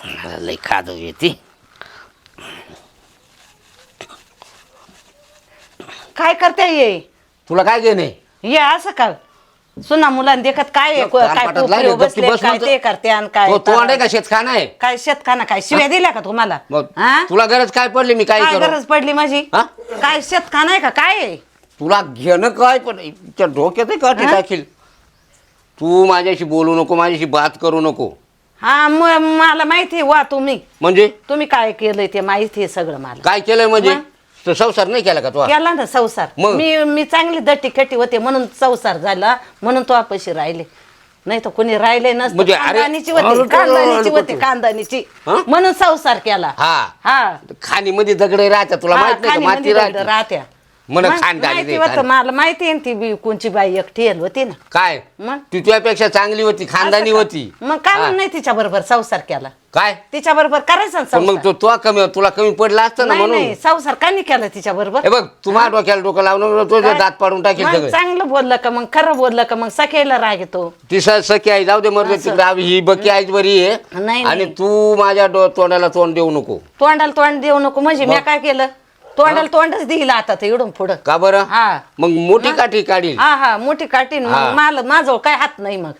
लई खादव येते. काय करते ये तुला काय घेणे ये असं का सुना मुलांना देखत काय आहे, काय कानपाटात पोपरी लागले, बसले, गप्पी बस काय म्हणतो. ते करते आणि काय तोंड आहे का शेतखाना आहे? काय शेतखाना काय शिव्या दिल्या का तुम्हाला मग हा? तुला गरज काय पडली मी काय काय करू? गरज पडली माझी हा? काय शेतखाना आहे का काय आहे? तुला घेणं काय पण त्या डोक्यात काठी हा? टाकील. तू माझ्याशी बोलू नको, माझ्याशी बात करू नको. हा मला माहिती आहे वा म्हणजे तुम्ही काय केलंय ते माहिती आहे सगळं मला. काय केलंय म्हणजे? मग? तो संसार नाही केला का तू? केला ना संसार. मग? मी चांगली दट्टी खटी होते म्हणून संसार झाला, म्हणून तो पैसे राहिले, नाही तर कोणी राहिले नसतं. म्हणजे अरे- कांदानीची होती कांदानीची हा? म्हणून संसार केला. हा हा खाणी मध्ये दगडे राहतात, तुला हा, माहित नाही का? खाणीमध्ये माती दगड राहते. राहत्या. म्हण मग खानदानी माहिती ते होतं खान. मला, माहिती आहे ना ती कोणची बाई एकटी येल होती ना. काय मग ती तुझ्यापेक्षा चांगली होती, खानदानी असं का? होती. मग का हा. नाही तिच्या बरोबर संसार केला? काय तिच्या बरोबर करायचा ना पण मग संसार. तो कमी तुला कमी पडला असतं ना नाही म्हणून. नाही संसार का नाही केला तिच्या बरोबर? हे बघ तुम्हाला डोक्याला डोकं लावून तो काय? दात पाडून टाकेल मग सगळं. चांगलं बोललं का मग खरं बोललं का मग सख्याला राग येतो. ती सखी आई जाऊ दे मरते असं. तिकडे ही बकी आईच बरी आहे. नाही, आणि नाही. तू माझ्या तोंडाला तोंड देऊ नको. तोंडाला तोंड देऊ नको म्हणजे मी काय केलं? तोंडाला तोंडच दिला आता ते इडून पुढं. का बरं? हा मग मोठी काठी काढील हा हा मोठी काटीन हा. मग मला माझं काय हात नाही मग.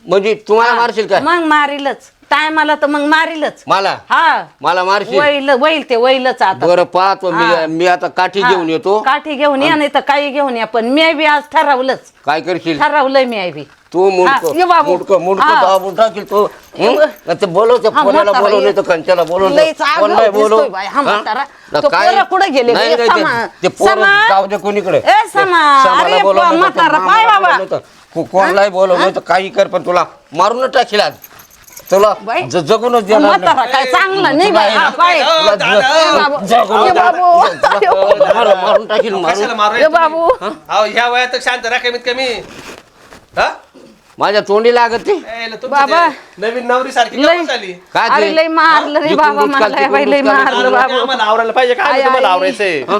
म्हणजे तुम्हाला मारशील काय? मग मारीलच टायमाला तर मग मारीलच. मला हा मला मारशील? वैल ते वैलच आता. बरं पाहतो हा. मी आता काठी हा. घेऊन येतो. काठी घेऊन या नाही तर काही घेऊन या पण मी बी आज ठरवलंच. काय करशील? ठरवलंय मी बी. तू हा, ये बाबू. हा. दाबून टाकील तो. ये ते बोलवते हा, फोनाला म्हातारा बोलवलं ये. तर कंच्याला बोलवलं. लयच आगाऊ कोणाला दिसतोय बोलव? बाई, हा हा? म्हातारा. ना तो काय? पोरं कुठं गेले? नाही, ए, नाही, समा. ते पोरं समा. जाऊ दे कोणीकडे. ए, समा. समाला अरे, बोलवलं तर म्हातारा, मामाला पाय बाबा. बोलवलं तर कोणालाही बोलवलं तर काही कर पण तुला मारून टाकील आज. तुला बाई. जगूनच देणार म्हातारा नाही. काय चांगला नाही बाई. हा, पाय. तुला ए, बाबू. जगूनच ए, देणार बाबू. नाही. मारून टाकील कशाला मारून. मारू ए, बाबू. अहो ह्या वयात शांत राहा कमीत कमी. हा? माझ्या तोंडी लागत ते. यायला तुमचं बाबा. ते नवीन नवरी सारखी लय. गंमत झाली. काय ते? अरे लय मारलं रे जिकडून बाबा दूध मला काढते, बाई लय जिकडून दूध मारलं आम्हाला बाबू. आवरायला पाहिजे काय आई, तुम्हाला आई. आवरायचंय हं?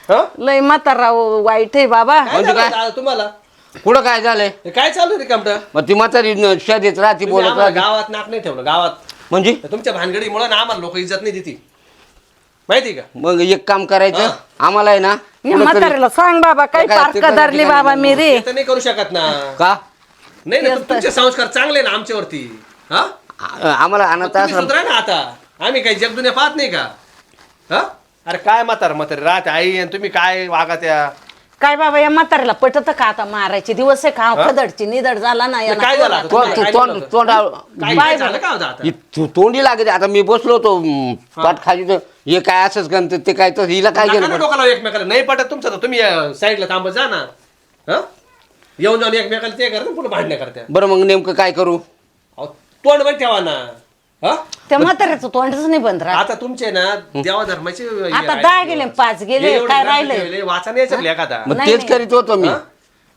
हं? लय म्हातारा वाईट आहे बाबा. काय म्हणजे झालं काय? आता तुम्हाला कुठं काय झालंय? हे काय चालू रे कमट मग ती म्हातारी शेत राहती बोलत राहते. गावात नाक नाही ठेवलं गावात म्हणजे तुमच्या भानगडीमुळे ना आम्हाला लोक इज्जत नाही देती माहिती का? मग एक काम करायचं आम्हाला आहे ना या कुठंतरी- म्हाताऱ्याला सांग बाबा काही काय पार्क तिकडं- धरली तिकडं- बाबा मी रे. ते तर नाही करू शकत ना. का नाही ना तुमचे संस्कार चांगले ना आमच्यावरती. हा आम्हाला मग अनाथ तुम्ही आश्रम सुधरा ना आता. आम्ही काही जगदुन्या पाहत नाही का? हा अरे काय म्हातारे राहते आई आणि तुम्ही काय वागा त्या. काय बाबा या म्हाताऱ्याला पटत का आता मारायचे दिवस आहे का? खदडची निदड झाला ना याला. काय झालं आता? तोंड काय तोंड झालं? तोंड काय बाय झालं का होतं आता? तोंडी लागते आता मी बसलो होतो पाठ खाली तर हे काय असंच गणत ते काय तर हिला काय नका गेलं ना डोकाला एकमेकाला नाही पटत तुमचं तर तुम्ही साईडला थांबत जा ना. हं? येऊन जाऊन एकमेकाला ते करता पुढे भांडण्या करत्या. बरं मग नेमकं काय करू? अहो, तोंड पण ठेवा ना. हा त्या म्हाताऱ्याचं तोंडच नाही बंद राहत. आता तुमचे ना देवा धर्माचे आता 10 गेले 5 गेले काय राहिले? वाचा नाही याच्यातले एखादा. मग नाही, तेच नाही. करीत होतो मी.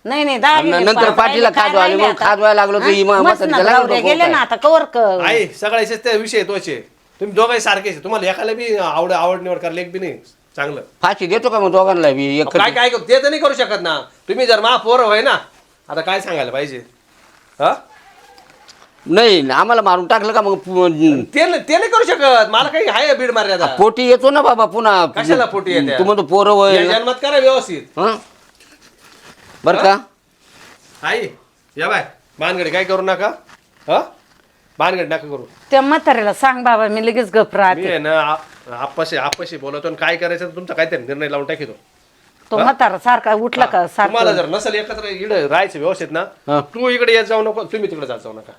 नाही नाही 10 गेले नंतर 5 पाठीला राहिले, काय खाजवा आली, राहिले मग आता? खाजवायला लागलो तर हा? ही म्हातारी मस्त ना, त्याला नवरे नको गेले काय? ना आता कवर आई सगळ्याचे ते विषय तोचे तुम्ही दोघंही सारखेच आहे. तुम्हाला एकाला बी आवड निवड करायला एक बी नाही चांगलं. फाशी देतो का मग दोघांना बी एक काय काय करू ते तर नाही करू शकत ना. तुम्ही जर मा पोरं होय ना आता काय सांगायला पाहिजे. हा नाही आम्हाला मारून टाकलं का मग ते नाही करू शकत. मला काही आहे बीड मार्यादा. पोटी येतो ना बाबा पुन्हा. कशाला पोटी येते? तू म्हणतो पोरं या होईल ना. जन्मात करा व्यवस्थित. हं? बरं का आई या बाय भानगडी काय करू नका. हा भानगडी नका करू. त्या म्हाताऱ्याला सांग बाबा मी लगेच गप मी राहते. आहे ना आपशी बोलवतो आणि काय करायचं तर तुमचा काहीतरी निर्णय लावून टाकीतो. तो म्हातारा सारखा उठला का तुम्हाला सारखं जर नसेल एकत्र इकडे राहायचं व्यवस्थित ना हा. तू इकडे येत जाऊ नको तुम्ही तिकडे जात जाऊ नका.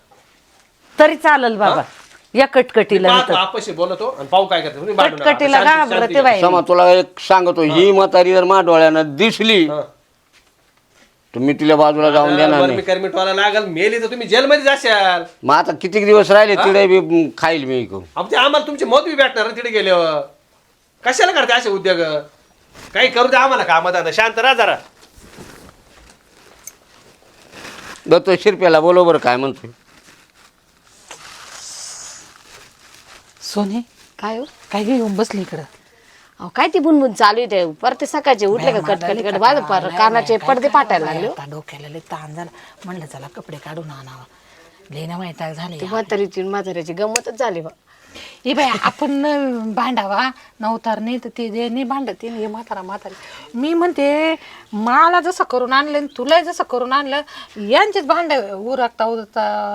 तरी चालेल बाबा. या कटकटीला पाहतो, नंतर. आपशी बोलतो आणि पाहू काय करते. तुम्ही भांडू नका. कटकटीला शांती- घाबरते शांती. बाई. समा तुला एक सांगतो ही म्हातारी जर मा डोळ्यानं दिसली हा. तर मी तिला बाजूला जाऊन देणार बरं, नाही. मी करमिटवाला लागल मेली तर तुम्ही जेलमध्ये जाशाल. मग आता किती दिवस राहिले तिथे बी खाईल मी इकडून. आम्हाला तुमची मत बी भेटणार ना तिथे गेल्यावर. कशाला करते असे उद्योग. काही करू दे आम्हाला कामात. शांत राहा जरा. दत्तो शिरप्याला बरोबर काय म्हणतो. सोने काय हो काय घेऊन बसली इकडं? अहो काय ती बुनबुन चालू आहे ते परत सकाळचे उठले का कटकट माझं पर कानाचे पडदे फाटायला लागले हो. आता डोक्याला लय ताण झाला म्हणलं चला कपडे काढून आणावा. लेना वैताग झाले ती म्हातारीची गंमतच झाली बा. हे बाई आपण भांडावा नवतार नाही तर ते नाही भांडत ते हे म्हातारी मी म्हणते मला जसं करून आणलं आणि तुला जसं करून आणलं यांचेच भांड उरकता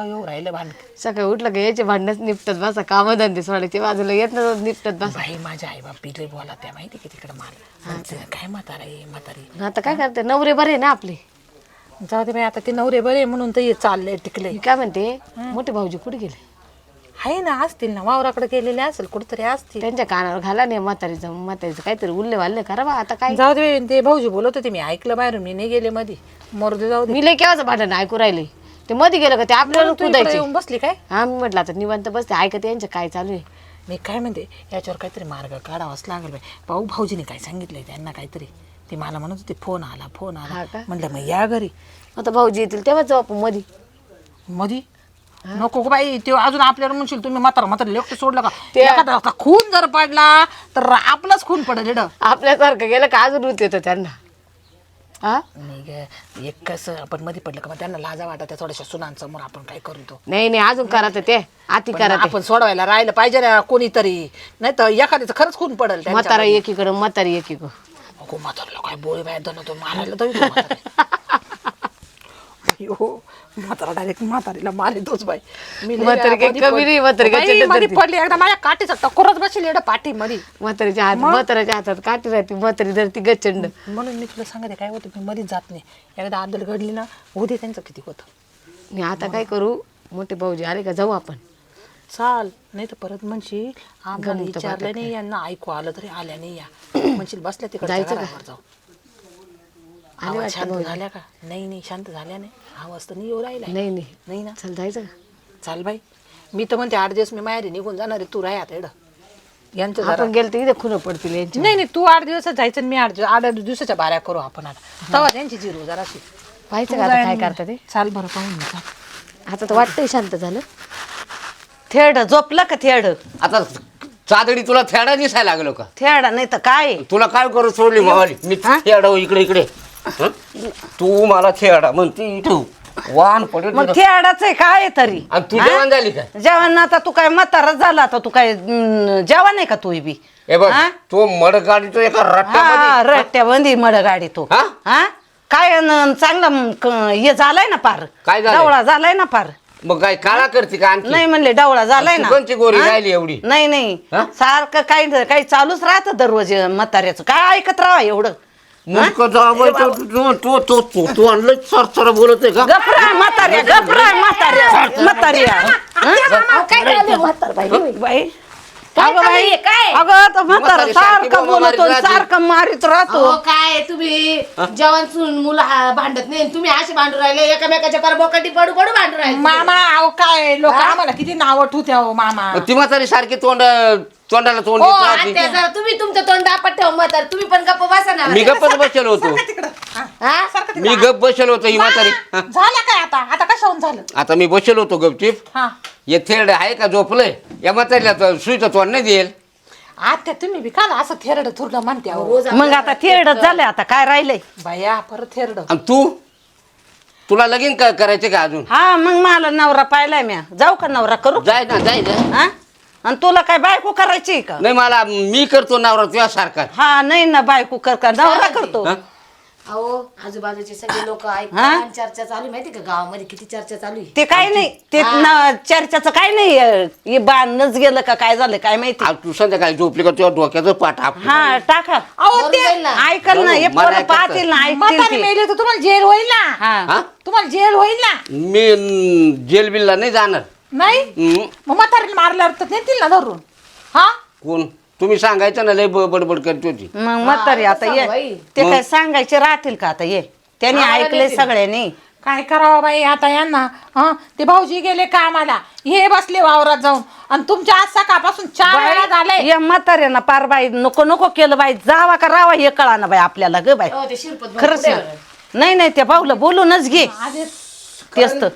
येऊ राहिलं भांड सकाळी उठलं का याचे भांडणच निपटत बसा कामधंदे सोडायचे बाजूला येत ना निपटत बसा. बाई माझ्या आई बापी लय बोला त्या माहिती की तिकडे मला काय म्हातारी आता काय करते नवरे बरे ना आपले. जाऊ दे बाई आता ते नवरे बरे म्हणून तर हे चाललंय टिकले मी काय म्हणते मोठे भाऊजी कुठे गेले. आहे ना असतील ना वावराकडे गेलेले असेल कुठेतरी असतील. त्यांच्या कानावर घाला नाही म्हातारीचं काहीतरी उल्ले वाल्ले करा बा आता काय. जाऊ दे ते भाऊजी बोलत होते मी ऐकलं बाहेरून मी नाही गेले मध्ये मरू दे जाऊ दे. मी लय केव्हाच भांडण ऐकू राहिले ते मध्ये गेलं का ते आपल्याला तू इकडे कुदायचे. येऊन बसली काय हा मी म्हटलं आता निवांत बसते ऐकत यांचं काय चालू आहे. मी काय म्हणते याच्यावर काहीतरी मार्ग काढावाच लागेल बाई. भाऊजीने काय सांगितलंय त्यांना काहीतरी ते मला म्हणत होते फोन आला हा का? म्हटलं मग या घरी आता भाऊजी येतील तेव्हाच जाऊ आपण मध्ये. मधी नको गं बाई ते अजून आपल्याला म्हणशील तुम्ही म्हातारा एकटं सोडलं का ते- एखादा असा खून जर पडला तर आपलाच खून पडेल एवढं. आपल्यासारखं गेलं का अजून होत येतं त्यांना. हा नाही ग एक कसं आपण मध्ये पडलं का मग त्यांना लाजा वाटत त्या थोड्याशा सुनांसमोर आपण काय करतो नाही नाही अजून करायचं ते आती पण करायचं. आपण सोडवायला राहिलं पाहिजे ना कोणीतरी नाही तर एखाद्याचं खरंच खून पडेल म्हातारा एकीकडं म्हातारी एकीकडं. अगो म्हातारला काय बोळी बाय तो मारायला तर येतो म्हातारा. अयो म्हातारा डायरेक्ट म्हातारीला मारितोच बाई. मी लय म्हातारी काही मध्ये कमी नाही, म्हातारी काय बाई, चटक मध्ये धरती. पडली एकदा माझ्या काठीचा टकोरच बसेल एवढं पाठी मध्ये म्हाताऱ्याच्या हातात काठी राहते म्हातारी धरती गचंड. म्हणून मी तुला सांगते काय होतं मी मध्येच जात नाही एकदा आदल घडली ना उद्या त्यांचं किती होतं. मी आता काय करू मोठे भाऊजी आले का जाऊ आपण. चाल नाही तर परत म्हणशील आम्हाला गमतं विचारलं नाही यांना ऐकू आलं तरी आल्या नाही या म्हणशील बसल्या तिकडे जायचं का? जाऊ आवाज शांत झाल्या का नाही शांत झाल्या नाही आवाज तर नाही येऊ राहिला नाही नाही नाही ना चल जायचं का. चाल बाई मी तर म्हणते 8 दिवस मी माहेरी निघून जाणार आहे तू राह आता एवढं यांचं जरा आपण गेलं तर इथे खुणं पडतील यांची. नाही तू 8 दिवसात जायचं आणि मी 8 दिवसाच्या बाऱ्या करू आपण आता तेव्हा त्यांची जिरू जराशी पाहायचं का आता काय करता ते. चाल बरं पाहून घे, चाल. आता तर वाटतंय शांत झालं. थेड झोपलं का थेड आता चादडी तुला थेडा दिसायला लागलो का. थेडा नाही तर काय तुला काय करू सोडली मावाली मी थेडा इकडे इकडे हं? तू मला थेडा म्हणते इथं वाहन पडेल मग तुला. थेडाच आहे काय तरी. आणि तू जेवण झाली का. जेवण आता तू काय म्हातारा झाला आता तू काय जेवण आहे का तू बी. हे बघ हा? तो मड गाडीतो एका हा रट्ट्यामध्ये रट्ट्याबंदी मड गाडी तो. हा? हा काय चांगला हे झालाय ना पार. काय झालंय? डवळा झालाय ना पार. मग काय काळा करते का आणखी. नाही म्हणले डवळा झालाय तू ना. कोणची गोरी हा? राहिली एवढी. नाही नाही हा? सारखं काही काही चालूच राहतं दररोज म्हाताऱ्याचं काय ऐकत राहा एवढं. मुलगा जावं तू आणलं सर बोलत आहे का. गपरा म्हाताऱ्या गपरा म्हाताऱ्या बाई अगं बाई अगं तो म्हातारा सारखं बोलतो सारखं मारित राहतो. अहो, काय तुम्ही जेवण सुन मुलं भांडत नाही तुम्ही असे भांडू राहिले एकामेकाच्या पर बोकाटी पडू पडू भांडू राहिले. मामा अहो काय लोक आम्हाला किती नाव ठेवते हो मामा ती म्हातारी सारखी तोंडाला तोंड हो देत आणि राहते. त्याचं तुम्ही तुमचं तोंड आपट ठेव म्हातार तुम्ही पण गप्प बसा ना. मी गप्पच बसेल होतो हा? मी गप बसेल होतो ही म्हातारी. हा. झालं काय आता कशाहून झालं आता मी बसेल होतो गपचीप हा हे थेरड आहे का झोपलंय या म्हातारीला तर सुईचं तोंड नाही देईल. आता तुम्ही बी काल असं थेरड थुरलं म्हणते अहो. रोज मग आता थेरडच झालंय आता काय राहिलंय. बाया परत थेरड आणि तुला लगीन करायचे का अजून. हा मग मला नवरा पाहिलाय म्या जाऊ का नवरा करू. जाय ना हा आणि तुला काय बायको करायची का. नाही मला मी करतो नवरा तुझ्यासारखा. हा नाही ना बायको कर का नवरा करतो. हा? अहो आजूबाजूचे सगळे लोक हा? ऐकतात चर्चा चालू आहे माहिती का गावामध्ये किती चर्चा चालू आहे. ते काय नाही ते चर्चाचं काय नाही हे बांधच गेलं का काय झालं काय माहिती. आज तू संध्याकाळी झोपली का तुझ्या डोक्याचं पाठ आप. हा टाका अहो मरून ते जाईल ना. ऐकल ना हे मला पोरं ऐकायचं. पाहतील ना ऐकतील म्हातारी ते. मेली तर तुम्हाला जेल होईल ना हा हा? तुम्हाला जेल होईल ना मी जेल बिलला नाही जाणार. नाही हम्म. मग म्हातारीला मारल्यावर तर नेतील ना धरून हा कोण तुम्ही सांगायचं ना लय बडबड करते होती. मग म्हातारी आता सांगू ये बाई. ते काय सांगायचे राहतील का आता ये त्यांनी आम्हाला ऐकले देतील. सगळ्यांनी. काय करावं बाई आता यांना हा ते भाऊजी गेले कामाला हे बसले वावरात जाऊन आणि तुमच्या आज सकाळपासून 4 वेळा झाले या म्हाताऱ्यांना पार बाई नको नको केलं बाई जावा का रावा हे कळा ना बाई आपल्याला ग बाई. हो, ते शिरपत खरंच ना. नाही नाही त्या भाऊला बोलूनच घे तेच तर.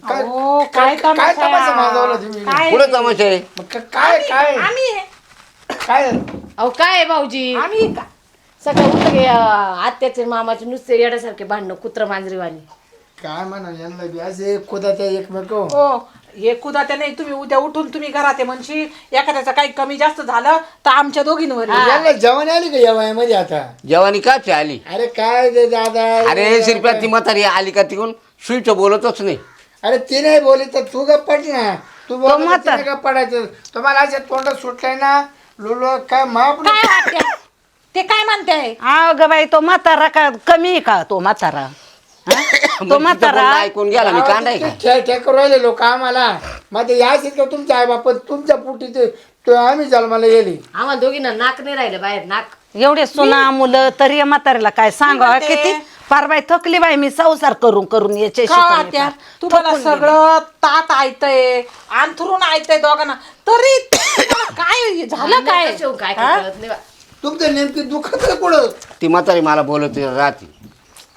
अहो, काय तमाशा आहे? काय पुढे तमाशा आहे. आम्ही अहो काय आहे भाऊजी आम्ही का सकाळी उठलं की आत्याचे मामाचे नुसते येण्यासारखे भांडणं कुत्र मांजरीवाणी. काय म्हणा यांना बी असे खोदाच्या एकमेक हो हे कुदात्या नाही, तुम्ही उद्या उठून तुम्ही घरात आहे म्हणशील एखाद्याचं काही कमी जास्त झालं तर आमच्या दोघींवर येईल. याला जेवण आली का या वयामध्ये आता? जेवानी काच आली. अरे काय ते दादा, अरे शिरप्या ती म्हातारी आली का तिकडून स्वीच बोलतच नाही. अरे ती नाही बोलली तर तू गप्पट ना, तू म्हातार. गप्प पडायचं. तुम्हाला अशा तोंडात सुटलंय ना लुलो काय माप काय वाटते ते काय म्हणते? ग बाई तो म्हातारा का कमी आहे का तो म्हातारा? हा? मग तो तिचं म्हातारा बोलणं ऐकून गेला मी कांडाय का? ठेकर राहिले लोक आम्हाला. मग ते याशीच का तुमच्या आई बाप तुमच्या पोटी ते आम्ही जन्माला गेली. आम्हाला दोघींना नाक नाही राहिलं बाहेर, नाक. एवढे सुना मुलं तरी या म्हाताऱ्याला काय सांगावं म्हणते. किती पार बाई थकली बाई मी संसार करून करून याच्याशी का पण वाट्या? फार तुम्हाला थकून सगळं तात आयतंय, अंथरून आयतंय दोघांना, तरी तुम्हाला काय झालं काय? कशाहून काय हा? कळत नाही बा. तुमचं नेमकी दुःखच कुठं? ती म्हातारी मला बोलत राहते.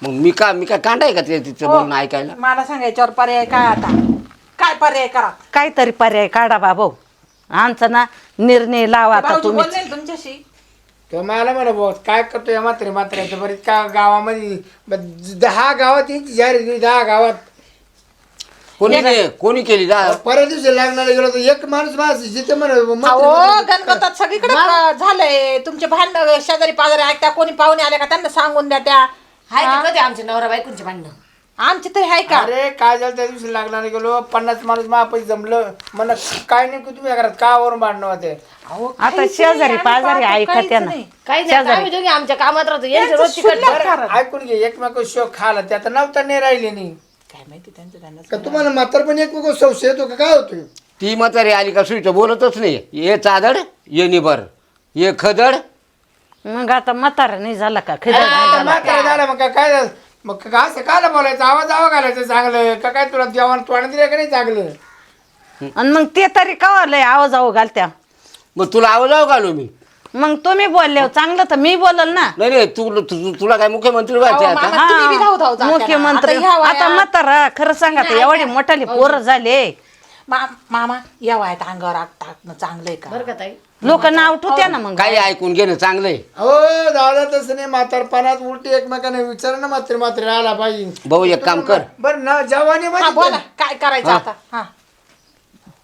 मग मी काय कांडाय का तिचं हो. बोलणं ऐकायला? मला सांगायच्यावर पर्याय काय आता? काय पर्याय करा? काहीतरी पर्याय काढा बाबा आमचा ना निर्णय लावा आता भाऊजी तुम्ही. बोलले ना तुमच्याशी? तो मला म्हणा भाऊ काय करतो या म्हाताऱ्याचं बरीच का गावामध्ये 10 गावात यांची जाहीर केली, 10 गावात. कोणी केली जा? परत दिवशी लागणारा गेलो तर एक माणूस माणूस जिथे अहो गणगोतात सगळीकडे झालंय. तुमचे भांडण शेजारी पाजारी ऐकता, कोणी पाहुणे आले का त्यांना सांगून द्या. त्या हाय का कधी आमचे नवरा बायकोंचे भांडणं? आमची तरी आहे का? अरे काय झालं त्या दिवशी लागणारा गेलो 50 माणूस महापैसे जमलं म्हणा काय नेमकं तुम्ही घरात कावरून भांडणं होते. अहो, आता काहीच शेजारी नाही, आम्ही पाजारी पाहतो, ऐका काहीच त्यांना. नाही. काही नाही, आम्ही दोघी आमच्या कामात राहतो. यांचे रोज तिकट शुल्लक. ऐकून घे एकमेक शोक खाला ते आता नव्हता नाही राहिले नाही काय माहिती त्यांचं त्यांनाच. का तुम्हाला म्हातार पण एकमेक संशय येतो का काय होतोय? ती म्हातारी आली का स्वीच बोलतच नाही. ये चादड ये निबर ये खदड. मग आता म्हातारा नाही झाला का आता म्हातारा झाला मग काय झालं? मग का असं काला बोलायचं आवाज घालायचं चांगलं का काय तुला देवान तोंड दिलं का नाही चांगलं? आणि मग ते तरी कवालंय आवाज आहो घालत्या. मग तुला आवाज घालू मी? मग तुम्ही बोलले चांगलं तर मी बोलल ना. नाही तुला काय मुख्यमंत्री व्हायचे अहो, आता? मामा, तुम्ही बी धाव धाव जात्या ना. मुख्यमंत्री आता ह्या वयात- आता म्हातारा खरं सांगा तर एवढे मोठाले पोरं झाले मामा या वयात अंगावर आग टाकणं चांगलंय का? बरं का ताई? लोक नाव ठेवत्या ना मग. काही ऐकून घेणं चांगलंय. हो दादा तसं नाही म्हातारपणात उलटी एकमेकाने विचार ना मात्र आला पाहिजे. भाऊ एक काम कर, बरं ना जवानी हा, बोला काय करायचं हा. आता? हा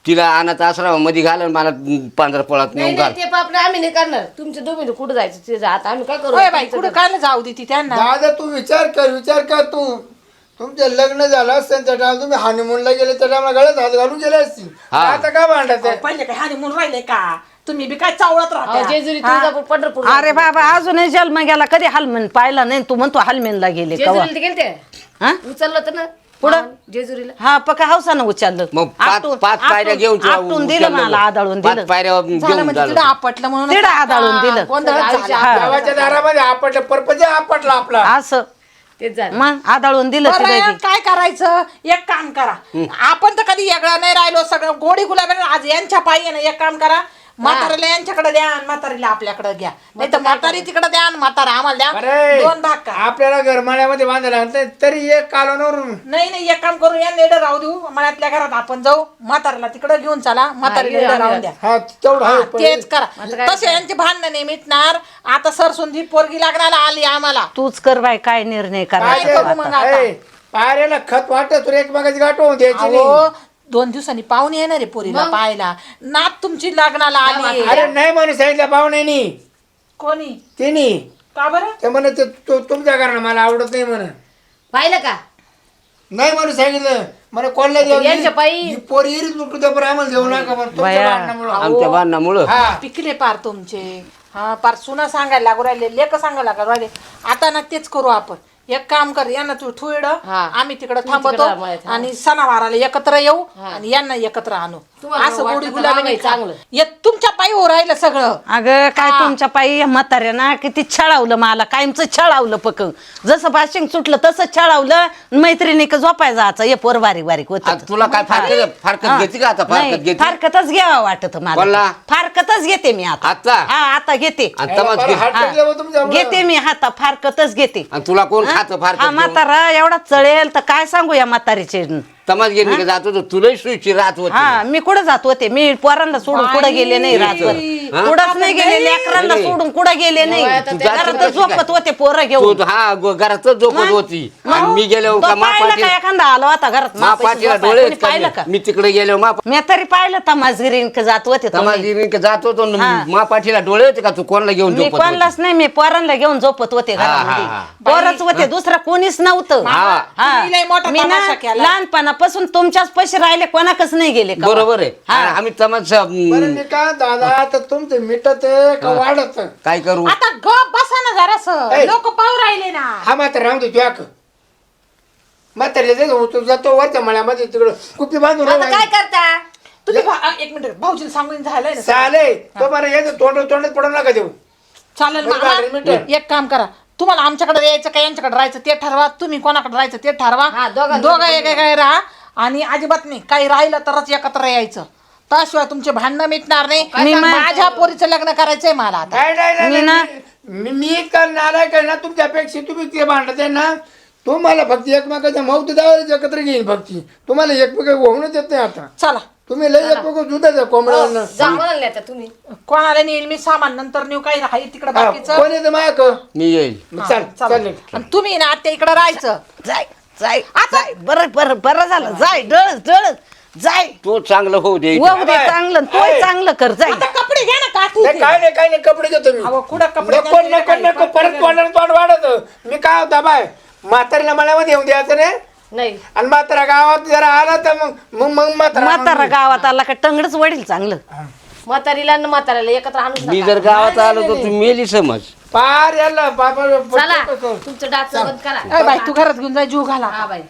तिला अनाथ आश्रमामध्ये घाल आणि मला 15 पळात नाही नेऊन घाल. नाही, ते पापड आम्ही नाही करणार. तुमच्या दोघीने कुठं जायचं ते जा. आता आम्ही काय करू? होय बाई कुठं काय जाऊ दे ती त्यांना. दादा तू विचार कर तू. तुमचं लग्न झालं असतं त्या टायमा तुम्ही हानिमूनला गेले त्या टायमा गळ्यात हात घालून गेले असतील. हा. आता काय भांडत अहो, पहिले काय हानी म्हणून राहिले का? तुम्ही बी काय चावळत अहो, राहता? जेजुरी तुळजापूर पंढरपूर अरे बाबा अजूनही जन्म गेला कधी हलमेन पाहिला नाही. तू म्हणतो हलमेनला गेले कवा. जेजुरीला गेलते हा? उचललं होतं ना पुढं? जेजुरीला. हा पका हौसानं उचललं. मग पाच पायऱ्या घेऊन तुला आपटून दिलं उचललं. मला आदळून पाच दिलं. पायऱ्या झालं घेऊन म्हणजे झालं. तिथं आपटलं म्हणून तिथं आदळून दिलं. गोंधळ झाला. हा. देवाच्या दारामध्ये आपटलं परपंच आपटला आपला. असं तेच झालं. मग आदळून दिलं ते बरं, बाई. काय करायचं? एक काम करा, आपण तर कधी वेगळं नाही राहिलो. सगळं गोडी गुलाबी आज यांच्या पायी आहे ना. एक काम करा, म्हातारीला यांच्याकडे द्या आणि म्हातारीला आपल्याकडे घ्या. नाही तर म्हातारी तिकडे द्या आणि म्हातारा आम्हाला द्या. अरे 2 भाग का? आपल्याला घरमाळ्यामध्ये बांधायला लागतं, तरी एक कालवणवरून नाही एक काम करू, या नेडं राहू देऊ. मनातल्या घरात आपण जाऊ, म्हातारीला तिकडे घेऊन चला. म्हातारीला हा, नेडं राहून द्या. हा तेवढं हा, आहे. तेच करा. आता काय तसे यांची भांडणं नाही मिटणार. आता सरसुंदी पोरगी लागणार आली आम्हाला. तूच कर बाई काय निर्णय काय करायचा करू मग आता. आता? ए, पायऱ्याला खत वाटत तुला एकमेकाची गाठ होऊन द्यायची नाही. अहो 2 दिवसांनी पाहुणे येणार आहे पोरीला पाहायला. नात तुमची लग्नाला आली. अरे नाही म्हणून सांगितलं पाहुण्यानी कोणी? तिने का बरं? ते म्हणे ते तुमच्या घरानं मला आवडत नाही म्हणे. पाहिलं का? नाही म्हणून सांगितलं म्हणे कोणला देऊ यांच्या पायी. ही पोरी येरीच लुटू द्या बरं आम्हाला देऊ नका म्हणून तुमच्या बाया. भांडणामुळं. आमच्या भांडणामुळं हा पिकले पार तुमचे. हा पार सुना सांगायला लागू राहिले, लेक सांगायला लागू राहिले. आता ना तेच करू आपण. एक काम कर, यांना तू ठुईड, हा. आम्ही तिकडे तुम्ही थांबतो तिकडं राहा, हा. आणि सणावाराला एकत्र येऊ आणि यांना एकत्र आणू. तुम्हाला असं वाटतं गोडी तर गुलाबी राहावंय चांगलं. तुमच्या पायी हो राहिलं सगळं. अगं काय तुमच्या पायी म्हाताऱ्याना किती छळावलं मला. कायमचं छळावलं पक. जसं बाशिंग सुटलं तसं छळावलं. मैत्रिणी का झोपाय जायचं ये पोर बारीक बारीक होत. आता तुला काय फारकत घेते का आता? फारकत घेते फारकतच घ्यावा वाटत मला. कोणला? फारकतच घेते मी आता. आता? हा आता घेते. आणि तमाच फार घे. हात टेकले बा तुमच्यामुळं. घेते मी हाता फारकतच घेते. आणि तुला कोण खातं हा फारकत घेऊन? म्हातारा एवढा चळेल तर काय सांगू या म्हातारीचे समाजगिरी जात होतो तुलाही सुईची राहत होती हा मी कुठं जात होते मी पोरांना सोडून कुठं गेले नाही रातभर हा? कुठंच नाही गेले लेकरांना नाही. सोडून कुठं गेले नाही तू जात घरातच होती झोपत काय? होते पोरं घेऊन तू हा घरातच झोपत होती आणि मी गेलो तो का पाहिलं का एखादा आला होता घरात मापाटीला मापाशी डोळे कोणी पाहिलं का मी तिकडे गेलो मी तरी पाहिलं तमासगिरी जात होते तुम्ही. समाजगिरी जात होतो न हा. मापाटीला डोळे होते का तू कोणाला घेऊन मी झोपत होती? कोणलाच नाही मी पोरांना घेऊन झोपत होते हा, हा, घरामध्ये हा. पोरच होते दुसरं कोणीच नव्हतं हा. हा. तुम्ही लय मोठा मी ना तमाशा केला. लहानपणापासून तुमच्याच पैसे राहिले कोणाकच नाही गेले का? बरोबर आहे हा. आम्ही तमाशा बरं मी काय दादा आता तुमचं मिटत का वाढत काय करू आता गप बसा ना जरासं ऐ. लोक पाहू राहिले ना हा मात्र राहून दे तुया म्हातारे जातो वरच्या मळ्यामध्ये तिकडं कुपी बांधून आता काय करता तुम्ही एक मिनिट भाऊजीला सांगून झालंय ना चाले तो मला यायचं तोंडात पडू नका देऊ चालेल बरं, मामा. बरं, मिनिटं. एक काम करा तुम्हाला आमच्याकडे यायचं का यांच्याकडे राहायचं ते ठरवा तुम्ही कोणाकडे राहायचं ते ठरवा हा, दोघांचं दोघं एक राहा आणि अजिबात नाही काही राहिलं तरच एकत्र यायचं त्याशिवाय तुमचे भांडणं मिटणार नाही माझ्या पोरीचं लग्न करायचंय मला आता नाही नाही मी ना- नाही मी इतका नालायक आहे ना तुमच्यापेक्षा तुम्ही ते भांडत आहे ना तुम्हाला फक्त एकमेकाच्या मौत दावर एकत्र घेईन फक्त तुम्हाला एकमेक होऊनच येत नाही आता चला तुम्ही लय एकमेक दुधाच्या कोंबड्यांना जा कोणाला नेता तुम्ही कोणाला नेईल मी सामान नंतर नेऊ काही राहील तिकडे बाकीचं कोण येतं मायक मी येईल चाल चालेल आणि तुम्ही ना आत्या इकडे राहायचं जाय जाय जाय बरं बरं बरं झालं जाय डळत डळत जाय तो चांगलं होऊ दे वाहू दे चांगलं तोय चांगलं कर जाय आता कपडे घ्या ना काठी नाही काय नाही कपडे घेतो मी अहो, कुठं कपडे नको घातलेले नको काही नको परत तोंड वाढत मी काय होता बाय म्हातारीला मळ्यामध्ये येऊन द्यायचं नाही नाही आणि म्हातारा गावात जरा आला तर मग म्हातारा गावात आला का टंगडच वडील चांगलं म्हातारीला आणि म्हाताऱ्याला एकत्र आणून मी जर गावात आलो तर तू मेली समज पार याला बाबा चला तुमचं डाच बंद करा ए बाई तू घरात घेऊन जा जीव घाला हा बाई